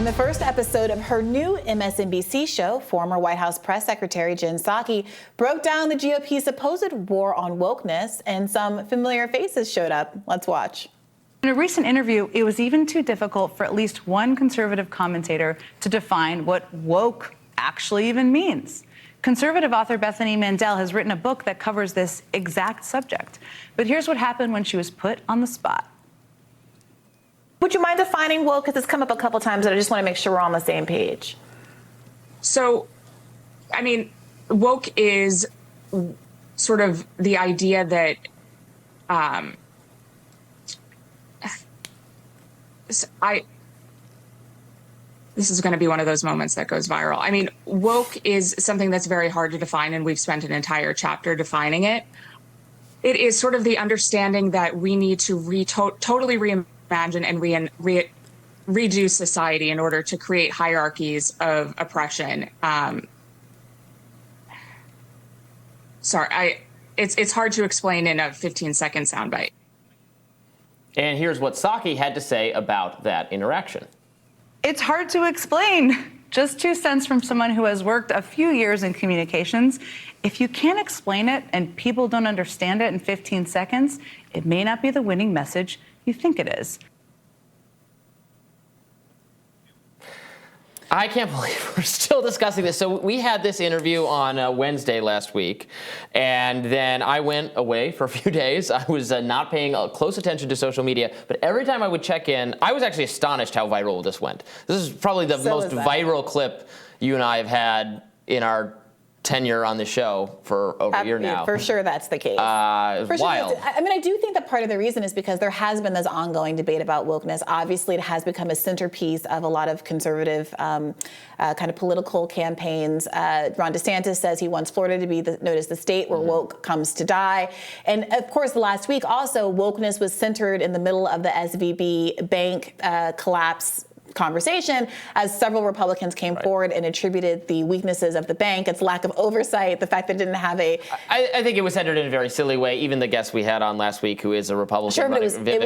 In the first episode of her new MSNBC show, former White House press secretary Jen Psaki broke down the GOP's supposed war on wokeness, and some familiar faces showed up. Let's watch. In a recent interview, it was even too difficult for at least one conservative commentator to define what woke actually even means. Conservative author Bethany Mandel has written a book that covers this exact subject. But here's what happened when she was put on the spot. Would you mind defining woke? Because it's come up a couple times, and I just want to make sure we're on the same page. So, I mean, woke is sort of the idea that this is going to be one of those moments that goes viral. I mean, woke is something that's very hard to define, and we've spent an entire chapter defining it. It is sort of the understanding that we need to totally reimagine and redo society in order to create hierarchies of oppression. It's hard to explain in a 15-second soundbite. And here's what Psaki had to say about that interaction. It's hard to explain. Just 2 cents from someone who has worked a few years in communications. If you can't explain it and people don't understand it in 15 seconds, it may not be the winning message you think it is. I can't believe we're still discussing this. So we had this interview on Wednesday last week, and then I went away for a few days. I was not paying close attention to social media, but every time I would check in, I was actually astonished how viral this went. This is probably the most viral clip you and I have had in our tenure on the show for over a year now. For sure that's the case. It's wild. I mean, I do think that part of the reason is because there has been this ongoing debate about wokeness. Obviously, it has become a centerpiece of a lot of conservative kind of political campaigns. Ron DeSantis says he wants Florida to be known as the state where woke comes to die. And of course, last week also, wokeness was centered in the middle of the SVB bank collapse conversation, as several Republicans came forward and attributed the weaknesses of the bank, its lack of oversight, the fact that it didn't have a... I think it was centered in a very silly way. Even the guest we had on last week, who is a Republican, sure, but it was very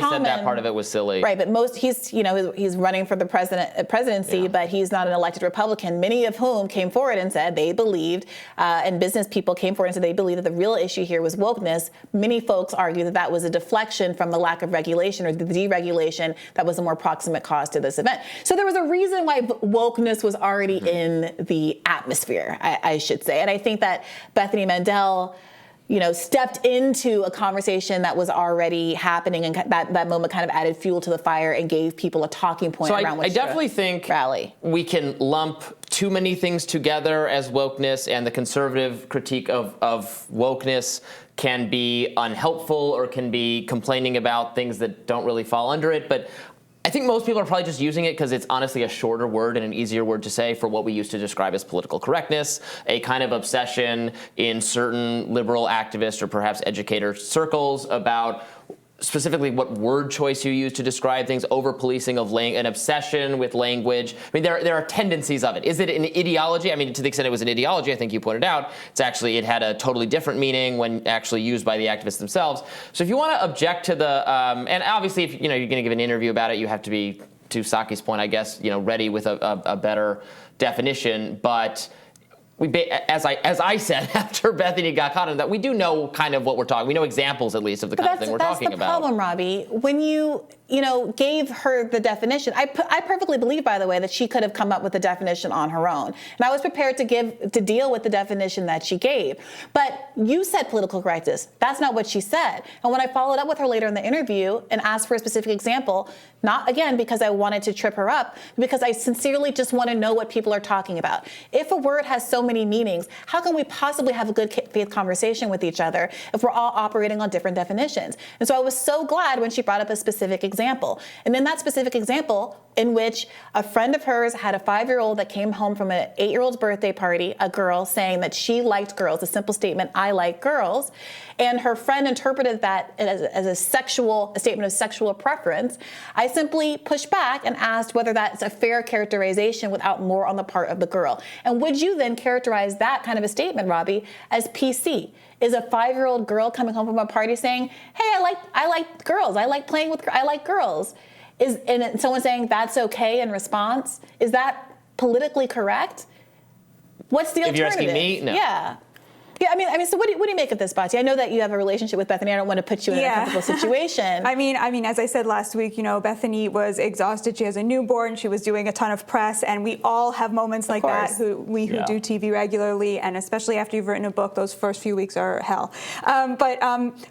common. Said that part of it was silly. Right, but he's running for the presidency, but he's not an elected Republican, many of whom came forward and said they believed, and business people came forward and said they believed that the real issue here was wokeness. Many folks argue that that was a deflection from the lack of regulation or the deregulation that was a more proximate cause to this event. So there was a reason why wokeness was already in the atmosphere, I should say. And I think that Bethany Mandel, stepped into a conversation that was already happening, and that moment kind of added fuel to the fire and gave people a talking point around which I definitely think rally. We can lump too many things together as wokeness, and the conservative critique of wokeness can be unhelpful or can be complaining about things that don't really fall under it. But I think most people are probably just using it because it's honestly a shorter word and an easier word to say for what we used to describe as political correctness, a kind of obsession in certain liberal activist or perhaps educator circles about specifically what word choice you use to describe things, over-policing of an obsession with language. I mean, there are tendencies of it. Is it an ideology? I mean, to the extent it was an ideology, I think you pointed out, it had a totally different meaning when actually used by the activists themselves. So if you want to object to the, and obviously if you're going to give an interview about it, you have to be, to Psaki's point, I guess, ready with a better definition. But as I said after Bethany got caught on that, we do know kind of what we're talking. We know examples, at least, of the kind of thing we're talking about. That's the problem, Robby. When you gave her the definition, I perfectly believe, by the way, that she could have come up with the definition on her own, and I was prepared to deal with the definition that she gave. But you said political correctness. That's not what she said. And when I followed up with her later in the interview and asked for a specific example, not again because I wanted to trip her up, because I sincerely just want to know what people are talking about. If a word has so many meanings, how can we possibly have a good faith conversation with each other if we're all operating on different definitions? And so I was so glad when she brought up a specific example. And in that specific example, in which a friend of hers had a 5-year-old that came home from an 8-year-old's birthday party, a girl saying that she liked girls, a simple statement, I like girls, and her friend interpreted that as a statement of sexual preference, I simply pushed back and asked whether that's a fair characterization without more on the part of the girl. And would you then characterize that kind of a statement, Robby, as PC? Is a 5-year-old girl coming home from a party saying, hey, I like girls, I like girls, and someone saying that's okay in response, is that politically correct? What's the alternative? If you're asking me, no. Yeah. Yeah, I mean, so what do you make of this, Batya? I know that you have a relationship with Bethany. I don't want to put you in an uncomfortable situation. I mean, as I said last week, Bethany was exhausted. She has a newborn. She was doing a ton of press, and we all have moments like that. Who do TV regularly, and especially after you've written a book, those first few weeks are hell.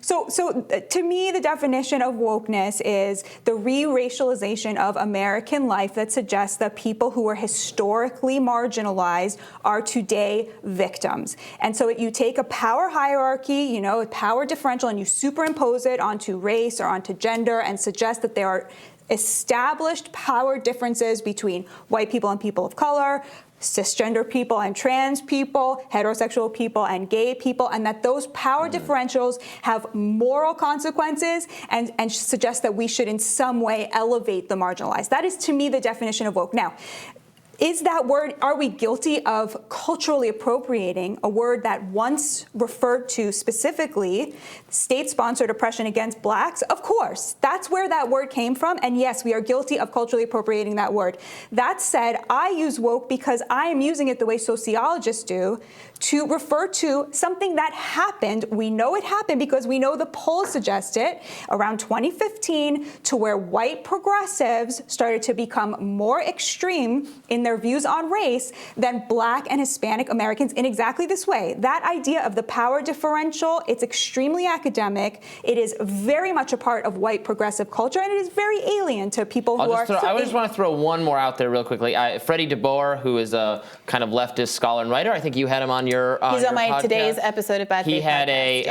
So to me, the definition of wokeness is the re-racialization of American life that suggests that people who were historically marginalized are today victims. And so you take a power hierarchy, a power differential, and you superimpose it onto race or onto gender and suggest that there are established power differences between white people and people of color, cisgender people and trans people, heterosexual people and gay people, and that those power differentials have moral consequences and suggest that we should in some way elevate the marginalized. That is, to me, the definition of woke. Now, is that word, are we guilty of culturally appropriating a word that once referred to specifically state-sponsored oppression against blacks? Of course, that's where that word came from. And yes, we are guilty of culturally appropriating that word. That said, I use woke because I am using it the way sociologists do to refer to something that happened. We know it happened because we know the polls suggest it around 2015 to where white progressives started to become more extreme in their views on race than black and Hispanic Americans in exactly this way. That idea of the power differential, it's extremely academic. It is very much a part of white progressive culture, and it is very alien to people who are... I just want to throw one more out there real quickly. Freddie DeBoer, who is a kind of leftist scholar and writer, I think you had him on your He's on my podcast. Today's episode of Batya. He had a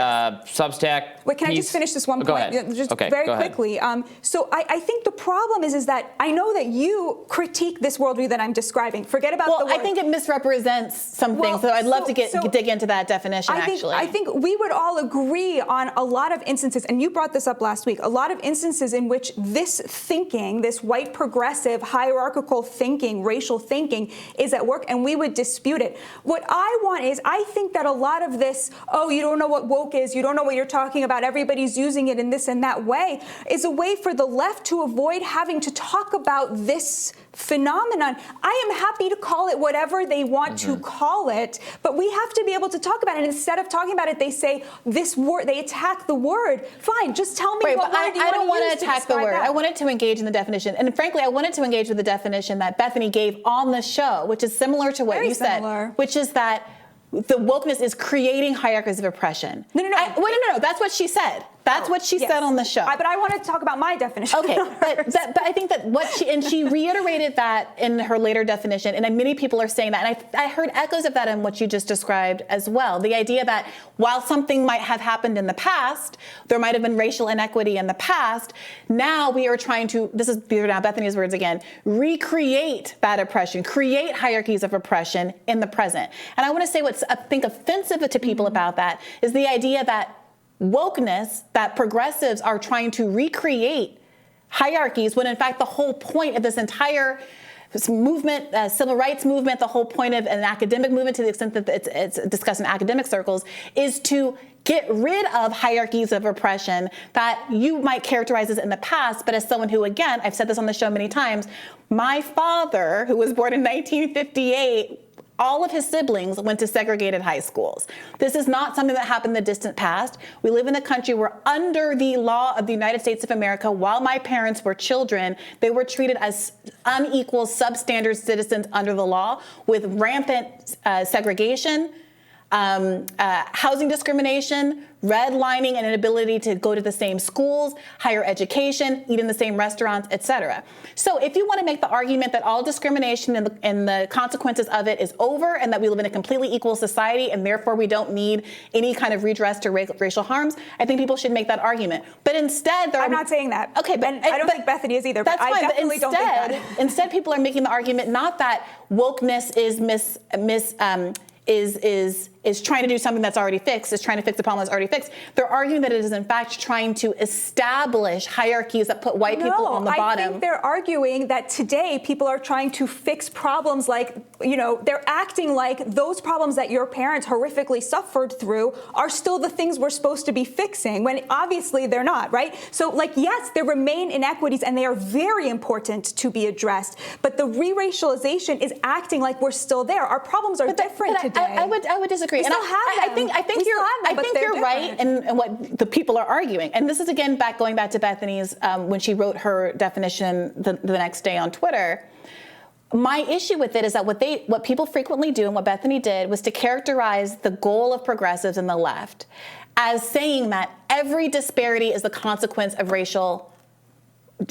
Substack. Wait, can I just finish this one point? Go ahead. Very quickly. So I think the problem is that I know that you critique this worldview that I'm describing. Forget about the word. I think it misrepresents some things, so I'd love to dig into that definition, I think we would all agree on a lot of instances, and you brought this up last week, a lot of instances in which this thinking, this white progressive hierarchical thinking, racial thinking is at work, and we would dispute it. What I want is, I think that a lot of this, you don't know what woke is, you don't know what you're talking about, everybody's using it in this and that way, is a way for the left to avoid having to talk about this phenomenon. I am happy to call it whatever they want to call it, but we have to be able to talk about it. And instead of talking about it, they say this word, they attack the word. Fine, just tell me what word you want to use. I don't want to attack the word. I wanted to engage in the definition. And frankly, I wanted to engage with the definition that Bethany gave on the show, which is similar to what you said, which is that the wokeness is creating hierarchies of oppression. No. That's what she said. That's what she said on the show. But I wanted to talk about my definition. Okay, but I think that she reiterated that in her later definition, and many people are saying that, and I heard echoes of that in what you just described as well. The idea that while something might have happened in the past, there might have been racial inequity in the past, now we are trying to, these are now Bethany's words again, recreate that oppression, create hierarchies of oppression in the present. And I want to say what's, I think, offensive to people about that is the idea that wokeness, that progressives are trying to recreate hierarchies when in fact the whole point of this entire movement, civil rights movement, the whole point of an academic movement, to the extent that it's discussed in academic circles, is to get rid of hierarchies of oppression that you might characterize as in the past, but as someone who, again, I've said this on the show many times, my father, who was born in 1958, all of his siblings went to segregated high schools. This is not something that happened in the distant past. We live in a country where under the law of the United States of America, while my parents were children, they were treated as unequal substandard citizens under the law with rampant segregation, housing discrimination, redlining, and inability to go to the same schools, higher education, eat in the same restaurants, etc. So if you want to make the argument that all discrimination and the consequences of it is over and that we live in a completely equal society and therefore we don't need any kind of redress to racial harms, I think people should make that argument. But instead, I'm not saying that. Okay, but I don't think Bethany is either. That's but fine. I definitely don't think that. Instead, people are making the argument not that wokeness is is trying to do something that's already fixed, is trying to fix a problem that's already fixed. They're arguing that it is in fact trying to establish hierarchies that put white people on the bottom. I think they're arguing that today people are trying to fix problems like, they're acting like those problems that your parents horrifically suffered through are still the things we're supposed to be fixing, when obviously they're not, right? So, yes, there remain inequities and they are very important to be addressed, but the re-racialization is acting like we're still there. Our problems are different today. I would disagree. We and still have them. I think you're right in what the people are arguing. And this is again going back to Bethany's when she wrote her definition the next day on Twitter. My issue with it is that what people frequently do, and what Bethany did, was to characterize the goal of progressives and the left as saying that every disparity is the consequence of racial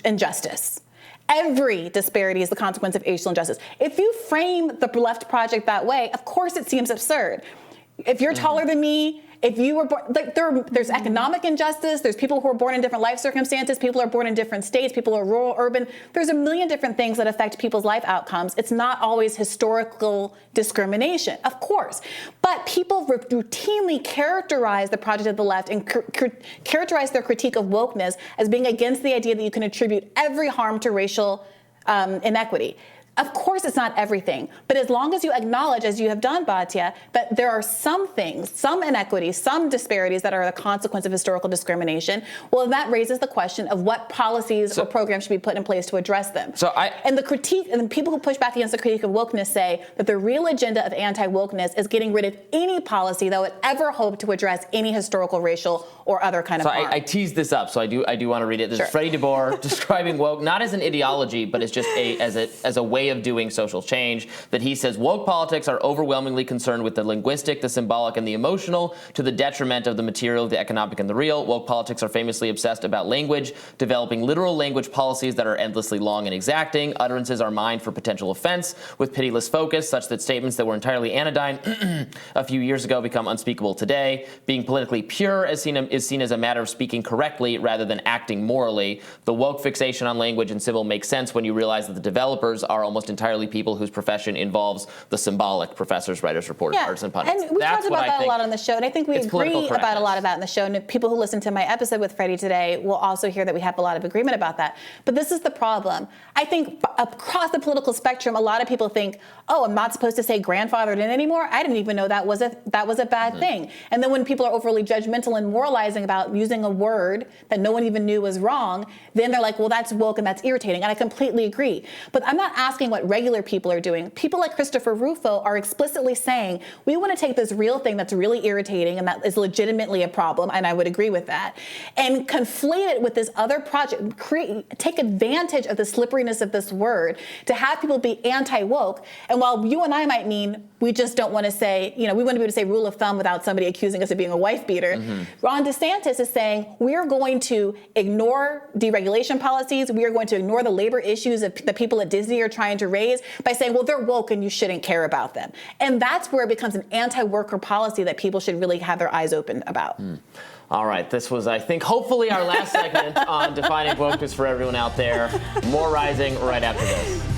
injustice. Every disparity is the consequence of racial injustice. If you frame the Left Project that way, of course it seems absurd. If you're taller than me, if you were born, there's economic injustice, there's people who are born in different life circumstances, people are born in different states, people are rural, urban. There's a million different things that affect people's life outcomes. It's not always historical discrimination, of course. But people routinely characterize the project of the left and characterize their critique of wokeness as being against the idea that you can attribute every harm to racial inequity. Of course, it's not everything, but as long as you acknowledge, as you have done, Batya, that there are some things, some inequities, some disparities that are the consequence of historical discrimination, well, that raises the question of what policies or programs should be put in place to address them. And the critique, and the people who push back against the critique of wokeness say that the real agenda of anti-wokeness is getting rid of any policy that would ever hope to address any historical, racial, or other kind of harm. I teased this up, so I do want to read it. This is Freddie DeBoer describing woke not as an ideology, but as just as a way of doing social change, that he says woke politics are overwhelmingly concerned with the linguistic, the symbolic, and the emotional to the detriment of the material, the economic, and the real. Woke politics are famously obsessed about language, developing literal language policies that are endlessly long and exacting. Utterances are mined for potential offense with pitiless focus, such that statements that were entirely anodyne a few years ago become unspeakable today. Being politically pure is seen as a matter of speaking correctly rather than acting morally. The woke fixation on language and symbol makes sense when you realize that the developers are almost entirely people whose profession involves the symbolic: professors, writers, reporters, artists, and pundits. And we talked about that a lot on the show, and I think we agree about a lot of that in the show. And people who listen to my episode with Freddie today will also hear that we have a lot of agreement about that. But this is the problem. I think across the political spectrum, a lot of people think, oh, I'm not supposed to say grandfathered in anymore. I didn't even know that was a bad thing. And then when people are overly judgmental and moralizing about using a word that no one even knew was wrong, then they're like, well, that's woke and that's irritating. And I completely agree. But I'm not asking what regular people are doing. People like Christopher Rufo are explicitly saying, we want to take this real thing that's really irritating and that is legitimately a problem, and I would agree with that, and conflate it with this other project, take advantage of the slipperiness of this word to have people be anti-woke. And while you and I might mean we just don't want to say, we want to be able to say rule of thumb without somebody accusing us of being a wife beater, Ron DeSantis is saying we're going to ignore deregulation policies, we are going to ignore the labor issues that people at Disney are trying to raise by saying, well, they're woke and you shouldn't care about them. And that's where it becomes an anti-worker policy that people should really have their eyes open about. All right, this was, I think, hopefully our last segment on defining wokeness for everyone out there. More rising right after this.